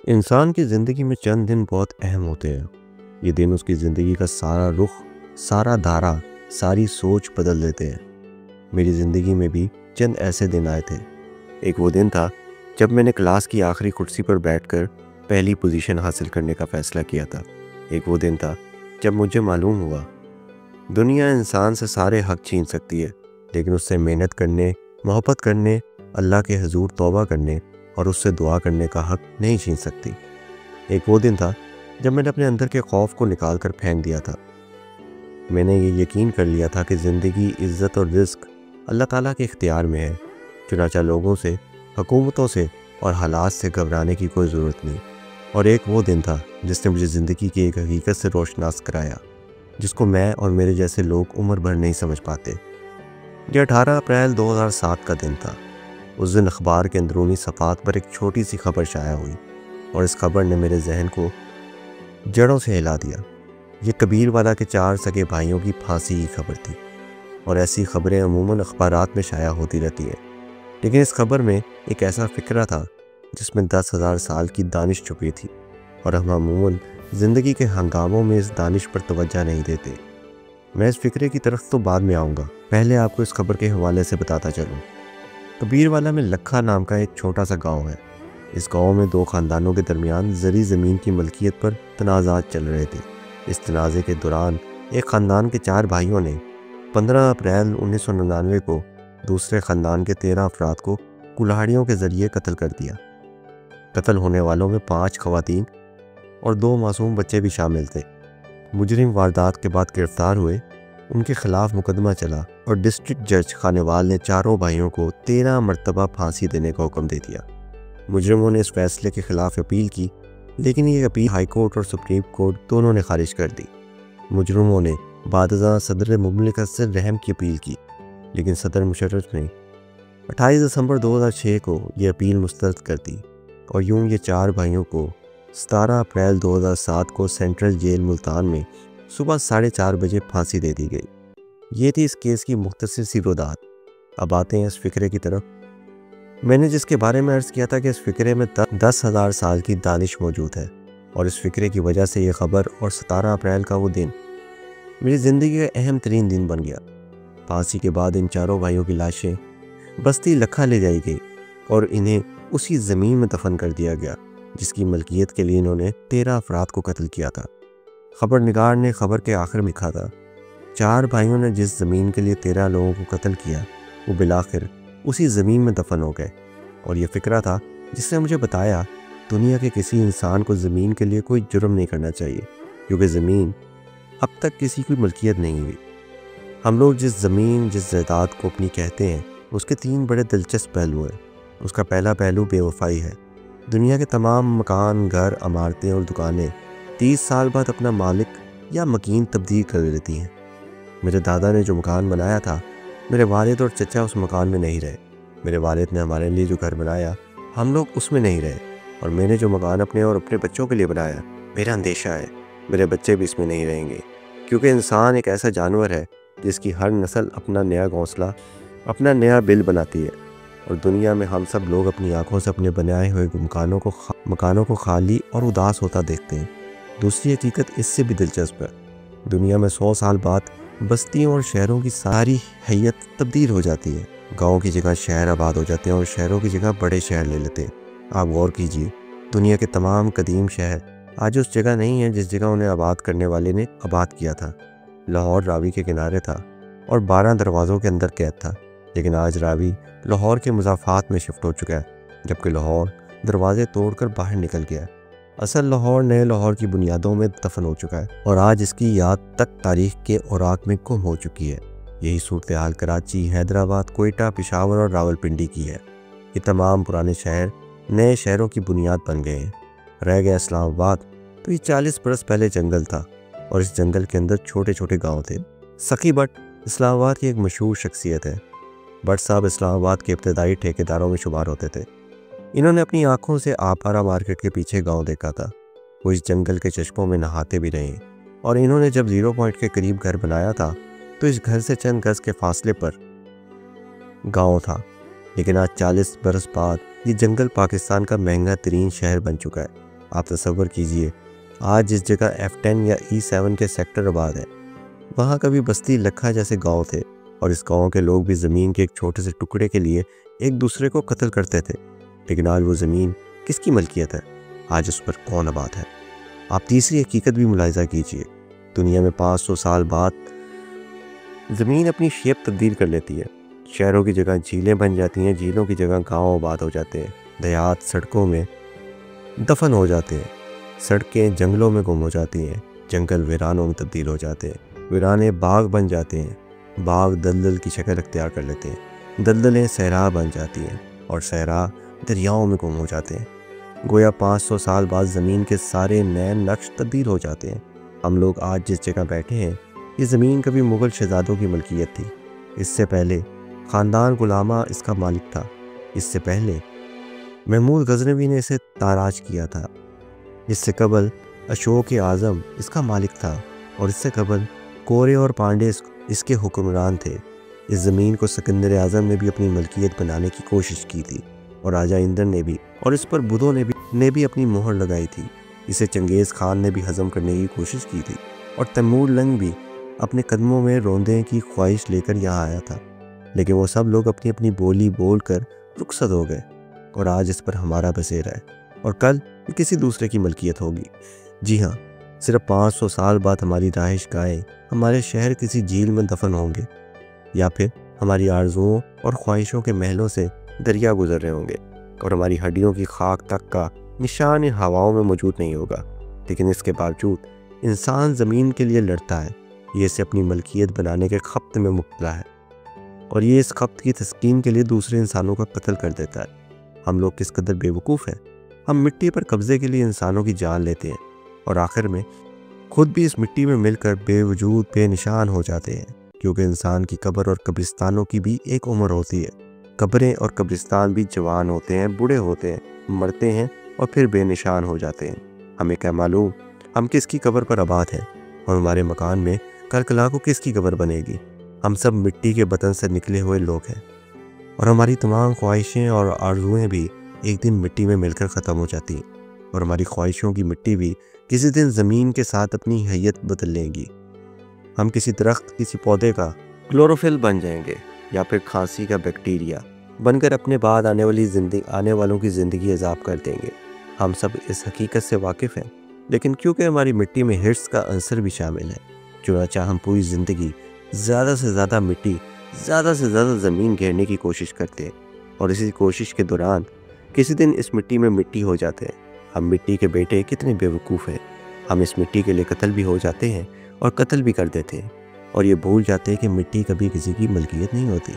इंसान की ज़िंदगी में चंद दिन बहुत अहम होते हैं। ये दिन उसकी ज़िंदगी का सारा रुख, सारा धारा, सारी सोच बदल देते हैं। मेरी ज़िंदगी में भी चंद ऐसे दिन आए थे। एक वो दिन था जब मैंने क्लास की आखिरी कुर्सी पर बैठकर पहली पोजीशन हासिल करने का फ़ैसला किया था। एक वो दिन था जब मुझे मालूम हुआ दुनिया इंसान से सारे हक छीन सकती है, लेकिन उससे मेहनत करने, मोहब्बत करने, अल्लाह के हजूर तौबा करने और उससे दुआ करने का हक नहीं छीन सकती। एक वो दिन था जब मैंने अपने अंदर के खौफ को निकाल कर फेंक दिया था। मैंने ये यकीन कर लिया था कि ज़िंदगी, इज़्ज़त और रिज़्क अल्लाह ताला के इख्तियार में है। चुनाचा लोगों से, हुकूमतों से और हालात से घबराने की कोई ज़रूरत नहीं। और एक वो दिन था जिसने मुझे ज़िंदगी की एक हकीकत से रोशनास कराया, जिसको मैं और मेरे जैसे लोग उम्र भर नहीं समझ पाते। ये 18 अप्रैल 2007 का दिन था। उस दिन अखबार के अंदरूनी सफ़ात पर एक छोटी सी खबर शाया हुई और इस खबर ने मेरे जहन को जड़ों से हिला दिया। ये कबीरवाला के 4 सगे भाइयों की फांसी की खबर थी और ऐसी खबरें अमूमन अखबारात में शाया होती रहती हैं, लेकिन इस खबर में एक ऐसा फ़िक्रा था जिसमें 10,000 साल की दानिश छुपी थी और हम अमूमन ज़िंदगी के हंगामों में इस दानिश पर तवज्जो नहीं देते। मैं इस फ़िक्रे की तरफ तो बाद में आऊँगा, पहले आपको इस खबर के हवाले से बताता चलूँ। कबीरवाला में लखा नाम का एक छोटा सा गांव है। इस गांव में 2 ख़ानदानों के दरमियान ज़री ज़मीन की मलकियत पर तनाज़ात चल रहे थे। इस तनाज़े के दौरान एक ख़ानदान के 4 भाइयों ने 15 अप्रैल 1999 को दूसरे ख़ानदान के 13 अफराद को कुल्हाड़ियों के ज़रिए कत्ल कर दिया। कत्ल होने वालों में 5 ख़वातीन और 2 मासूम बच्चे भी शामिल थे। मुजरिम वारदात के बाद गिरफ्तार हुए, उनके खिलाफ मुकदमा चला और डिस्ट्रिक्ट जज खानेवाल ने चारों भाइयों को 13 मरतबा फांसी देने का हुक्म दे दिया। मुजरिमों ने इस फैसले के खिलाफ अपील की, लेकिन ये अपील हाई कोर्ट और सुप्रीम कोर्ट दोनों ने खारिज कर दी। मुजरिमों ने बादशाह सदर मुमलिकत से रहम की अपील की, लेकिन सदर मुशर्रफ ने 28 दिसंबर 2006 को ये अपील मुस्तरद कर दी और यूं ये 4 भाइयों को 17 अप्रैल 2007 को सेंट्रल जेल मुल्तान में सुबह 4:30 बजे फांसी दे दी गई। ये थी इस केस की मुख्तसर सी वदात। अब आते हैं इस फ़िक्रे की तरफ। मैंने जिसके बारे में अर्ज़ किया था कि इस फ़िक्रे में 10,000 साल की दानिश मौजूद है और इस फ़िक्रे की वजह से ये ख़बर और 17 अप्रैल का वो दिन मेरी ज़िंदगी का अहम तरीन दिन बन गया। फांसी के बाद इन चारों भाइयों की लाशें बस्ती लखा ले जाई गई और इन्हें उसी ज़मीन में दफन कर दिया गया जिसकी मलकियत के लिए इन्होंने 13 अफराद को कत्ल किया था। खबरनिगार ने खबर के आखिर में लिखा था, 4 भाइयों ने जिस ज़मीन के लिए 13 लोगों को कत्ल किया वो बिलाखिर उसी ज़मीन में दफन हो गए। और ये फ़िक्रा था जिसने मुझे बताया दुनिया के किसी इंसान को ज़मीन के लिए कोई जुर्म नहीं करना चाहिए, क्योंकि ज़मीन अब तक किसी की मलकियत नहीं हुई। हम लोग जिस ज़मीन, जिस जायदाद को अपनी कहते हैं, उसके 3 बड़े दिलचस्प पहलू हैं। उसका पहला पहलू बेवफाई है। दुनिया के तमाम मकान, घर, इमारतें और दुकानें 30 साल बाद अपना मालिक या मकीन तब्दील कर लेती हैं। मेरे दादा ने जो मकान बनाया था, मेरे वालिद और चचा उस मकान में नहीं रहे। मेरे वालिद ने हमारे लिए जो घर बनाया, हम लोग उसमें नहीं रहे। और मैंने जो मकान अपने और अपने बच्चों के लिए बनाया, मेरा अंदेशा है मेरे बच्चे भी इसमें नहीं रहेंगे, क्योंकि इंसान एक ऐसा जानवर है जिसकी हर नस्ल अपना नया घोंसला, अपना नया बिल बनाती है। और दुनिया में हम सब लोग अपनी आंखों से अपने बनाए हुए मकानों को खाली और उदास होता देखते हैं। दूसरी हकीकत इससे भी दिलचस्प है। दुनिया में 100 साल बाद बस्तियों और शहरों की सारी हैयत तब्दील हो जाती है। गाँव की जगह शहर आबाद हो जाते हैं और शहरों की जगह बड़े शहर ले लेते हैं। आप गौर कीजिए, दुनिया के तमाम कदीम शहर आज उस जगह नहीं है जिस जगह उन्हें आबाद करने वाले ने आबाद किया था। लाहौर रावी के किनारे था और 12 दरवाज़ों के अंदर कैद था, लेकिन आज रावी लाहौर के मुज़ाफ़ात में शिफ्ट हो चुका है, जबकि लाहौर दरवाजे तोड़कर बाहर निकल गया है। असल लाहौर नए लाहौर की बुनियादों में दफन हो चुका है और आज इसकी याद तक तारीख के औराक में गुम हो चुकी है। यही सूरत हाल कराची, हैदराबाद, कोयटा, पेशावर और रावलपिंडी की है। ये तमाम पुराने शहर नए शहरों की बुनियाद बन गए हैं। रह गया इस्लामाबाद, तो ये 40 बरस पहले जंगल था और इस जंगल के अंदर छोटे छोटे गाँव थे। सखी भट्ट इस्लामाबाद की एक मशहूर शख्सियत है। भट्ट साहब इस्लामाबाद के इब्तदाई ठेकेदारों में शुमार होते थे। इन्होंने अपनी आंखों से आपारा मार्केट के पीछे गांव देखा था। वो इस जंगल के चश्मों में नहाते भी रहे और इन्होंने जब 0 पॉइंट के करीब घर बनाया था तो इस घर से चंद गज के फासले पर गांव था। लेकिन आज 40 बरस बाद ये जंगल पाकिस्तान का महंगा तरीन शहर बन चुका है। आप तसव्वुर कीजिए, आज जिस जगह F10 या E7 के सेक्टर आबाद है, वहाँ कभी बस्ती लखा जैसे गांव थे और इस गांव के लोग भी ज़मीन के एक छोटे से टुकड़े के लिए एक दूसरे को कत्ल करते थे। लेकिन आज वो ज़मीन किसकी मलकियत है? आज उस पर कौन आबाद है? आप तीसरी हकीकत भी मुलाहिजा कीजिए। दुनिया में 500 साल बाद ज़मीन अपनी शेप तब्दील कर लेती है। शहरों की जगह झीलें बन जाती हैं, झीलों की जगह गाँव आबाद हो जाते हैं, देहात सड़कों में दफन हो जाते हैं, सड़कें जंगलों में गुम हो जाती हैं, जंगल वीरानों में तब्दील हो जाते हैं, वीराने बाग बन जाते हैं, बाग दलदल की शक्ल अख्तियार कर लेते हैं, दलदलें सहरा बन जाती हैं और सहरा दरियाओं में गुम हो जाते हैं। गोया 500 साल बाद ज़मीन के सारे नए नक्श तब्दील हो जाते हैं। हम लोग आज जिस जगह बैठे हैं, ये ज़मीन कभी मुग़ल शहज़ादों की मलकियत थी। इससे पहले ख़ानदान गुलामा इसका मालिक था। इससे पहले महमूद गज़नवी ने इसे ताराज किया था। इससे कबल अशोक आज़म इसका मालिक था और इससे कबल कोरे और पांडे इसके हुक्मरान थे। इस ज़मीन को सिकंदर आज़म ने भी अपनी मलकियत बनाने की कोशिश की थी और राजा इंद्र ने भी, और इस पर बुधों ने भी अपनी मोहर लगाई थी। इसे चंगेज़ खान ने भी हज़म करने की कोशिश की थी और तैमूर लंग भी अपने कदमों में रोंदे की ख्वाहिश लेकर यहाँ आया था। लेकिन वो सब लोग अपनी अपनी बोली बोल कर रुखसत हो गए और आज इस पर हमारा बसेरा है और कल ये किसी दूसरे की मलकियत होगी। जी हाँ, सिर्फ 500 साल बाद हमारी रहाइश गाहें, हमारे शहर किसी झील में दफन होंगे या फिर हमारी आरजुओं और ख्वाहिशों के महलों से दरिया गुजर रहे होंगे और हमारी हड्डियों की खाक तक का निशान इन हवाओं में मौजूद नहीं होगा। लेकिन इसके बावजूद इंसान ज़मीन के लिए लड़ता है। ये इसे अपनी मलकियत बनाने के खप्त में मुब्तला है और ये इस खप्त की तस्कीन के लिए दूसरे इंसानों का कत्ल कर देता है। हम लोग किस कदर बेवकूफ़ हैं। हम मिट्टी पर कब्ज़े के लिए इंसानों की जान लेते हैं और आखिर में खुद भी इस मिट्टी में मिलकर बेवजूद बेनिशान हो जाते हैं, क्योंकि इंसान की कब्र और कब्रिस्तानों की भी एक उम्र होती है। कब्रें और कब्रिस्तान भी जवान होते हैं, बूढ़े होते हैं, मरते हैं और फिर बेनिशान हो जाते हैं। हमें क्या मालूम हम किसकी कब्र पर आबाद हैं और हमारे मकान में कल को किसकी कब्र बनेगी। हम सब मिट्टी के बतन से निकले हुए लोग हैं और हमारी तमाम ख्वाहिशें और आरजुएं भी एक दिन मिट्टी में मिलकर ख़त्म हो जाती हैं और हमारी ख्वाहिशों की मिट्टी भी किसी दिन ज़मीन के साथ अपनी हैयत बदल लेंगी। हम किसी दरख्त, किसी पौधे का क्लोरोफिल बन जाएंगे या फिर खांसी का बैक्टीरिया बनकर अपने बाद आने वालों की ज़िंदगी अज़ाब कर देंगे। हम सब इस हकीकत से वाकिफ़ हैं, लेकिन क्योंकि हमारी मिट्टी में हिर्स का अंसर भी शामिल है, चुनांचे हम पूरी ज़िंदगी ज़्यादा से ज़्यादा मिट्टी, ज़्यादा से ज़्यादा ज़मीन घेरने की कोशिश करते हैं और इसी कोशिश के दौरान किसी दिन इस मिट्टी में मिट्टी हो जाते हैं। हम मिट्टी के बेटे कितने बेवकूफ़ हैं। हम इस मिट्टी के लिए कत्ल भी हो जाते हैं और कत्ल भी कर देते हैं और ये भूल जाते हैं कि मिट्टी कभी किसी की मलकियत नहीं होती।